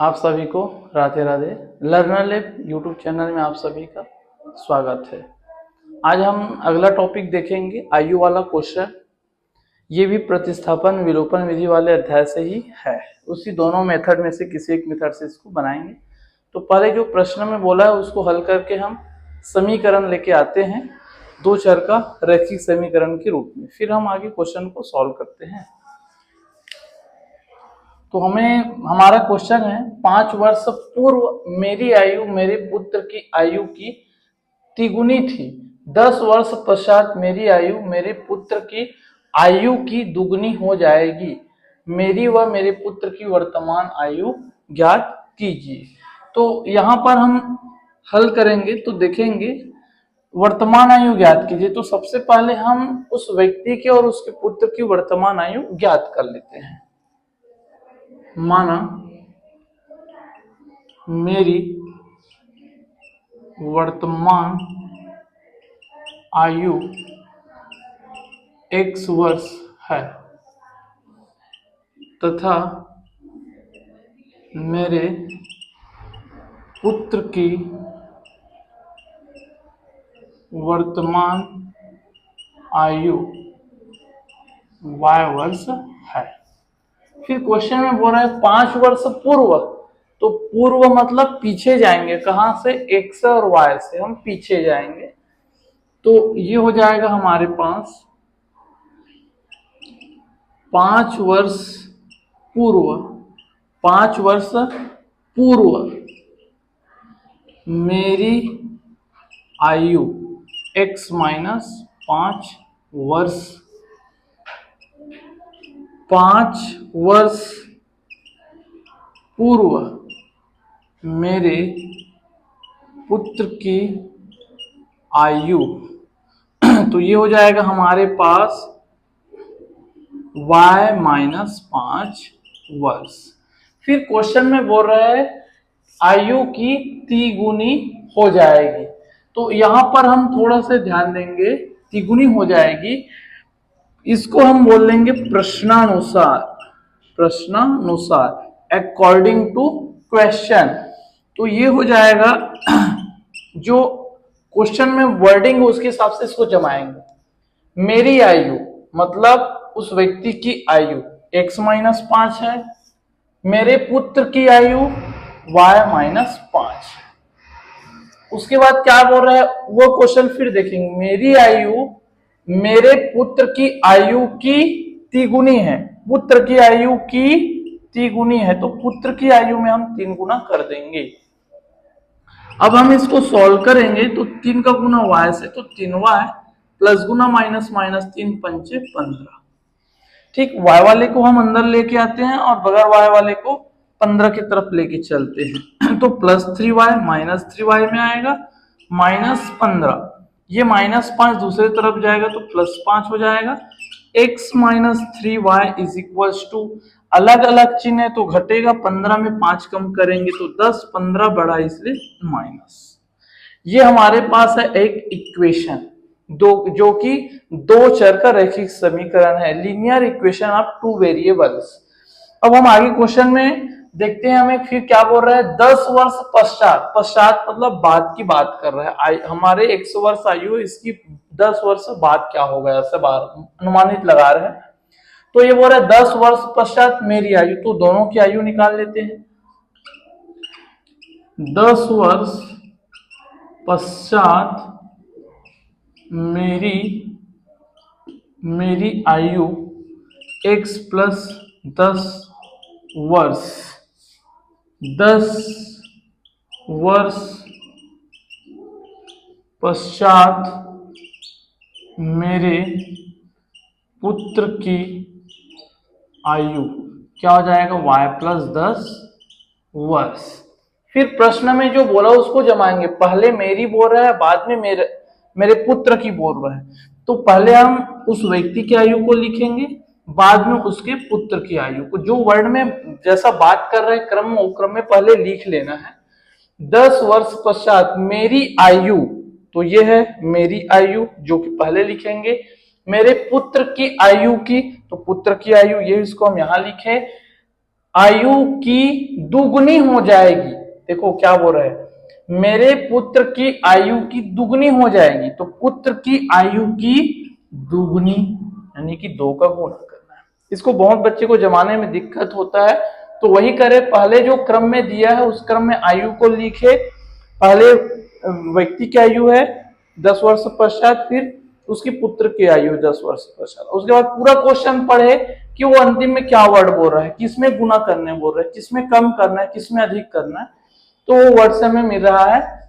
आप सभी को Radhe Radhe. Learner lab YouTube channel में आप सभी का स्वागत है। आज हम अगला टॉपिक देखेंगे, आयु वाला क्वेश्चन। ये भी प्रतिस्थापन विलोपन विधि वाले अध्याय से ही है। उसी दोनों मेथड में से किसी एक मेथड से इसको बनाएंगे। तो पहले जो प्रश्न में बोला है उसको हल करके हम समीकरण लेके आते हैं, दो चर का रैखिक समीकरण के रूप में। फिर हम आगे क्वेश्चन को सॉल्व करते हैं। तो हमारा क्वेश्चन है, 5 वर्ष पूर्व मेरी आयु मेरे पुत्र की आयु की तिगुनी थी। 10 वर्ष पश्चात मेरी आयु मेरे पुत्र की आयु की दुगनी हो जाएगी। मेरी व मेरे पुत्र की वर्तमान आयु ज्ञात कीजिए। तो यहाँ पर हम हल करेंगे तो देखेंगे, वर्तमान आयु ज्ञात कीजिए। तो सबसे पहले हम उस व्यक्ति के और उसके पुत्र की वर्तमान आयु ज्ञात कर लेते हैं। माना मेरी वर्तमान आयु x वर्ष है तथा मेरे पुत्र की वर्तमान आयु y वर्ष है। फिर क्वेश्चन में बोल रहा है 5 वर्ष पूर्व। तो पूर्व मतलब पीछे जाएंगे, कहां से? x और y से हम पीछे जाएंगे। तो ये हो जाएगा हमारे पास 5 वर्ष पूर्व। 5 वर्ष पूर्व मेरी आयु x माइनस 5 वर्ष। 5 वर्ष पूर्व मेरे पुत्र की आयु तो ये हो जाएगा हमारे पास y माइनस 5 वर्ष। फिर क्वेश्चन में बोल रहा है आयु की तिगुनी हो जाएगी। तो यहां पर हम थोड़ा सा ध्यान देंगे, तिगुनी हो जाएगी, इसको हम बोल लेंगे प्रश्नानुसार। प्रश्नानुसार अकॉर्डिंग टू क्वेश्चन। तो ये हो जाएगा जो क्वेश्चन में वर्डिंग हो उसके हिसाब से इसको जमाएंगे। मेरी आयु मतलब उस व्यक्ति की आयु x माइनस 5 है, मेरे पुत्र की आयु y माइनस 5। उसके बाद क्या बोल रहा है वो क्वेश्चन फिर देखेंगे। मेरी आयु मेरे पुत्र की आयु की तिगुनी है। पुत्र की आयु की तिगुनी है तो पुत्र की आयु में हम 3 गुना कर देंगे। अब हम इसको सॉल्व करेंगे तो 3 का गुना y से तो 3y प्लस गुना माइनस माइनस 3 पंचे 15। ठीक, y वाले को हम अंदर लेके आते हैं और बगैर y वाले को 15 की तरफ लेके चलते हैं। तो प्लस 3y माइनस 3y में आएगा माइनस 15। ये माइनस 5 दूसरे तरफ जाएगा तो प्लस 5 हो जाएगा। x minus 3y is equal to, अलग अलग चिन्ह है तो घटेगा, 15 में 5 कम करेंगे तो 10, 15 बढ़ा इसलिए माइनस। ये हमारे पास है एक इक्वेशन जो कि दो चर का रैखिक समीकरण है, लीनियर इक्वेशन ऑफ 2 वेरिएबल्स। अब हम आगे क्वेश्चन में देखते हैं, हमें फिर क्या बोल रहा है 10 वर्ष पश्चात। पश्चात मतलब बाद की बात कर रहा है। हमारे 100 वर्ष आयु, इसकी 10 वर्ष बाद क्या होगा ऐसे बार अनुमानित लगा रहे हैं। तो ये बोल रहा है 10 वर्ष पश्चात मेरी आयु, तो दोनों की आयु निकाल लेते हैं। 10 वर्ष पश्चात मेरी आयु x प्लस 10 वर्ष। 10 वर्ष पश्चात मेरे पुत्र की आयु क्या हो जाएगा? y प्लस 10 वर्ष। फिर प्रश्न में जो बोला उसको जमाएंगे। पहले मेरी बोल रहा है, बाद में मेरे पुत्र की बोल रहा है। तो पहले हम उस व्यक्ति की आयु को लिखेंगे, बाद में उसके पुत्र की आयु को। जो वर्ड में जैसा बात कर रहे क्रम में, क्रम में पहले लिख लेना है। 10 वर्ष पश्चात मेरी आयु, तो ये है मेरी आयु जो कि पहले लिखेंगे। मेरे पुत्र की आयु की, तो पुत्र की आयु ये इसको हम यहां लिखे। आयु की दुगनी हो जाएगी। देखो क्या बोल रहा है, मेरे पुत्र की आयु की दुगनी हो जाएगी, तो पुत्र की आयु की दुगनी यानी कि 2 का गुणा करना है। इसको बहुत बच्चे को जमाने में दिक्कत होता है, तो वही करे, पहले जो क्रम में दिया है उस क्रम में आयु को लिखे। पहले व्यक्ति की आयु है 10 वर्ष पश्चात, फिर उसकी पुत्र की आयु 10 वर्ष पश्चात, उसके बाद पूरा क्वेश्चन पढ़े कि वो अंतिम में क्या वर्ड बोल रहा है, किसमें गुना करने बोल रहा है, किसमें कम करना है, किसमें अधिक करना है। तो वो वर्ड से हमें मिल रहा है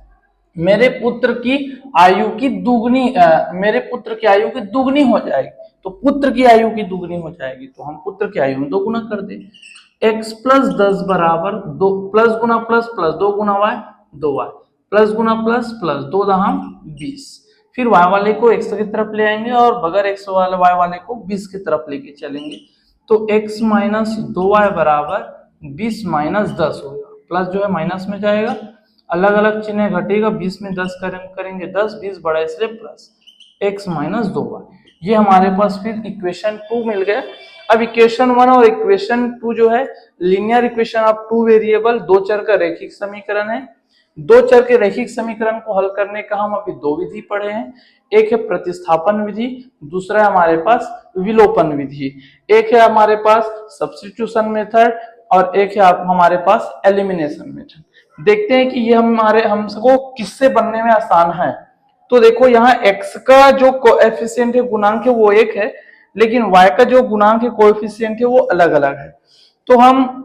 मेरे पुत्र की आयु की दुगनी, मेरे पुत्र की आयु की दुगनी हो जाएगी, तो पुत्र की आयु की दुगनी हो जाएगी, तो हम पुत्र की आयु में 2 गुना कर दें। x प्लस 10 बराबर 2, प्लस गुना प्लस प्लस 2 गुना y 2y, प्लस गुना प्लस प्लस 2 दहम 20। फिर y वाले को x की तरफ ले आएंगे और बगैर x वाले y वाले को 20 की तरफ लेके चलेंगे, तो x माइनस 2y बराबर 20 माइनस 10 होगा। प्लस जो है माइनस में जाएगा, अलग अलग चिन्ह घटेगा, 20 में 10 करेंगे 10, 20 बड़ा इसलिए प्लस x माइनस 2y। ये हमारे पास फिर इक्वेशन 2 मिल गया। अब इक्वेशन 1 और इक्वेशन 2 जो है लीनियर इक्वेशन ऑफ 2 वेरिएबल, 2 चर का रैखिक समीकरण है। 2 चर के रैखिक समीकरण को हल करने का हम अभी 2 विधि पढ़े हैं, एक है प्रतिस्थापन विधि, दूसरा है हमारे पास विलोपन विधि, एक है हमारे पास सब्स्टिट्यूशन मेथड और एक है हमारे पास एलिमिनेशन मेथड। देखते हैं कि ये हमको किससे बनने में आसान है। तो देखो यहाँ x का जो कोएफिशिएंट है, गुणांक है, वो 1 है, लेकिन y का जो गुणांक है, कोएफिशिएंट है, वो अलग अलग है। तो हम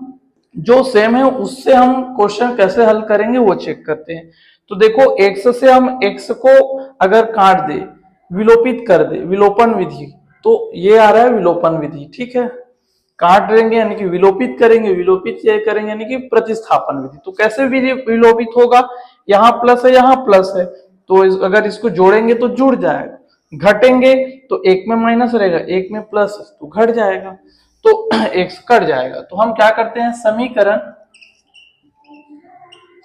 जो सेम है उससे हम क्वेश्चन कैसे हल करेंगे वो चेक करते हैं। तो देखो x से हम x को अगर काट दे, विलोपित कर दे, विलोपन विधि, तो ये आ रहा है विलोपन विधि, ठीक है। काट देंगे यानी कि विलोपित करेंगे, विलोपित ये करेंगे यानी कि प्रतिस्थापन विधि। तो कैसे विलोपित होगा, यहाँ प्लस है यहाँ प्लस है, तो अगर इसको जोड़ेंगे तो जुड़ जाएगा, घटेंगे तो एक में माइनस रहेगा, एक में प्लस तो घट जाएगा, तो x कट जाएगा। तो हम क्या करते हैं,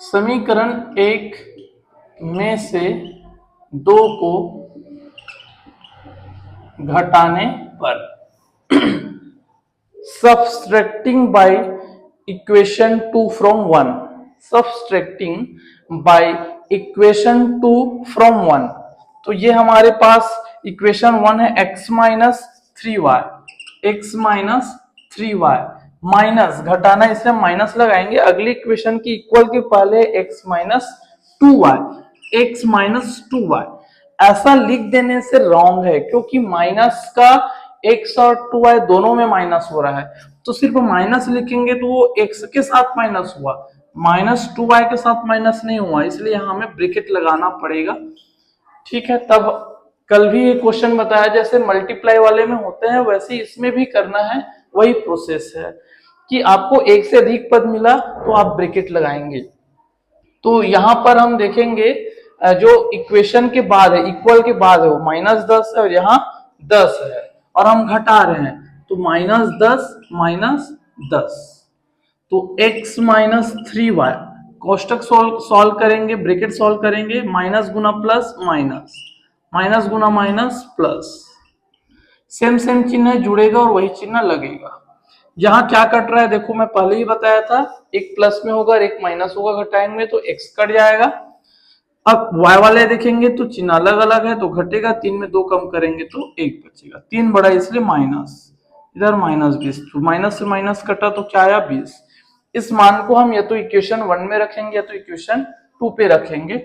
समीकरण 1 में से 2 को घटाने पर subtracting by equation 2 from 1, subtracting by equation 2 from 1, तो ये हमारे पास इक्वेशन 1 है x minus 3y, x minus 3y minus घटाना, इससे माइनस लगाएंगे अगली इक्वेशन की इक्वल के पहले x minus 2y, x minus 2y। ऐसा लिख देने से रॉन्ग है, क्योंकि माइनस का x और 2y दोनों में माइनस हो रहा है, तो सिर्फ माइनस लिखेंगे तो वो x के साथ माइनस हुआ, माइनस 2y के साथ माइनस नहीं हुआ, इसलिए यहां हमें ब्रैकेट लगाना पड़ेगा, ठीक है। तब कल भी ये क्वेश्चन बताया जैसे मल्टीप्लाई वाले में होते हैं, वैसे इसमें भी करना है, वही प्रोसेस है कि आपको एक से अधिक पद मिला तो आप ब्रैकेट लगाएंगे। तो यहां पर हम देखेंगे जो इक्वेशन के बाद है, इक्वल के बाद है, वो माइनस 10 है और यहाँ 10 है और हम घटा रहे हैं, तो माइनस 10 माइनस 10, तो x माइनस 3y, कोष्टक सॉल्व करेंगे, ब्रैकेट सॉल्व करेंगे, माइनस गुना प्लस माइनस, माइनस गुना माइनस प्लस, सेम सेम चिन्ह जुड़ेगा और वही चिन्ह लगेगा। यहाँ क्या कट रहा है, देखो मैं पहले ही बताया था, एक प्लस में होगा और एक माइनस होगा, घटाएंगे तो x कट जाएगा। अब y वाले देखेंगे तो चिन्ह अलग अलग है, तो घटेगा, 3 में 2 कम करेंगे तो 1 बचेगा, 3 बड़ा इसलिए माइनस, इधर माइनस 20, तो माइनस से माइनस कटा तो क्या आया 20। इस मान को हम या तो इक्वेशन 1 में रखेंगे या तो इक्वेशन 2 पे रखेंगे।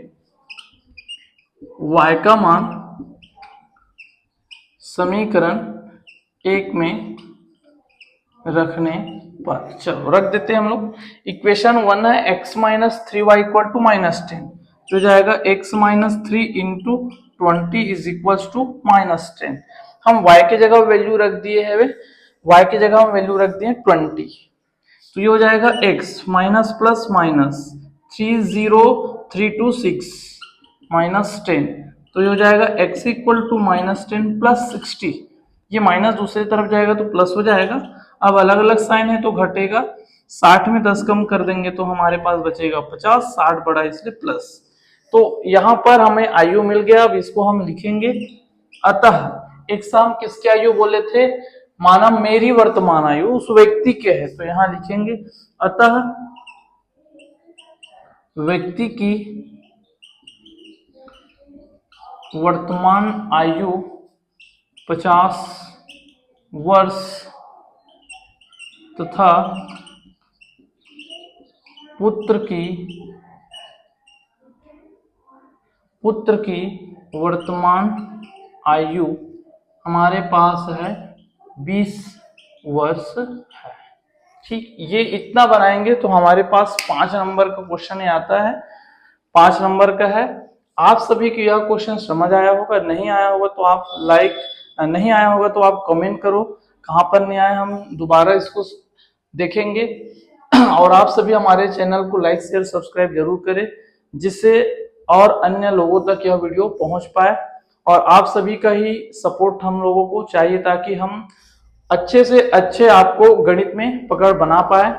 y का मान समीकरण 1 में रखने पर, चलो रख देते हैं हम लोग। इक्वेशन 1 है x minus 3y equal to minus 10, जो जाएगा x minus 3 into 20 is equal to minus 10। हम y के जगह वैल्यू रख दिए है, y के जगह हम वैल्यू रख दिए 20, तो ये हो जाएगा x minus plus minus 30326 minus 10, तो ये हो जाएगा x equal to minus 10 plus 60, ये माइनस दूसरी तरफ जाएगा तो प्लस हो जाएगा। अब अलग अलग साइन है तो घटेगा, 60 में 10 कम कर देंगे तो हमारे पास बचेगा 50, 60 बड़ा इसलिए प्लस। तो यहाँ पर हमें आयु मिल गया, अब इसको हम लिखेंगे। अतः एक हम किसके आयु बोले थे, माना मेरी वर्तमान आयु उस व्यक्ति के है, तो यहां लिखेंगे अतः व्यक्ति की वर्तमान आयु 50 वर्ष तथा पुत्र की वर्तमान आयु हमारे पास है 20 वर्ष है। ठीक, ये इतना बनाएंगे तो हमारे पास 5 नंबर का क्वेश्चन आता है, 5 नंबर का है। आप सभी को यह क्वेश्चन समझ आया होगा, नहीं आया होगा तो आप नहीं आया होगा तो आप कमेंट करो कहाँ पर नहीं आया, हम दोबारा इसको देखेंगे। और आप सभी हमारे चैनल को लाइक शेयर सब्सक्राइब जरूर करें, जिससे और अन्य लोगों तक यह वीडियो पहुंच पाए। और आप सभी का ही सपोर्ट हम लोगों को चाहिए ताकि हम अच्छे से अच्छे आपको गणित में पकड़ बना पाए।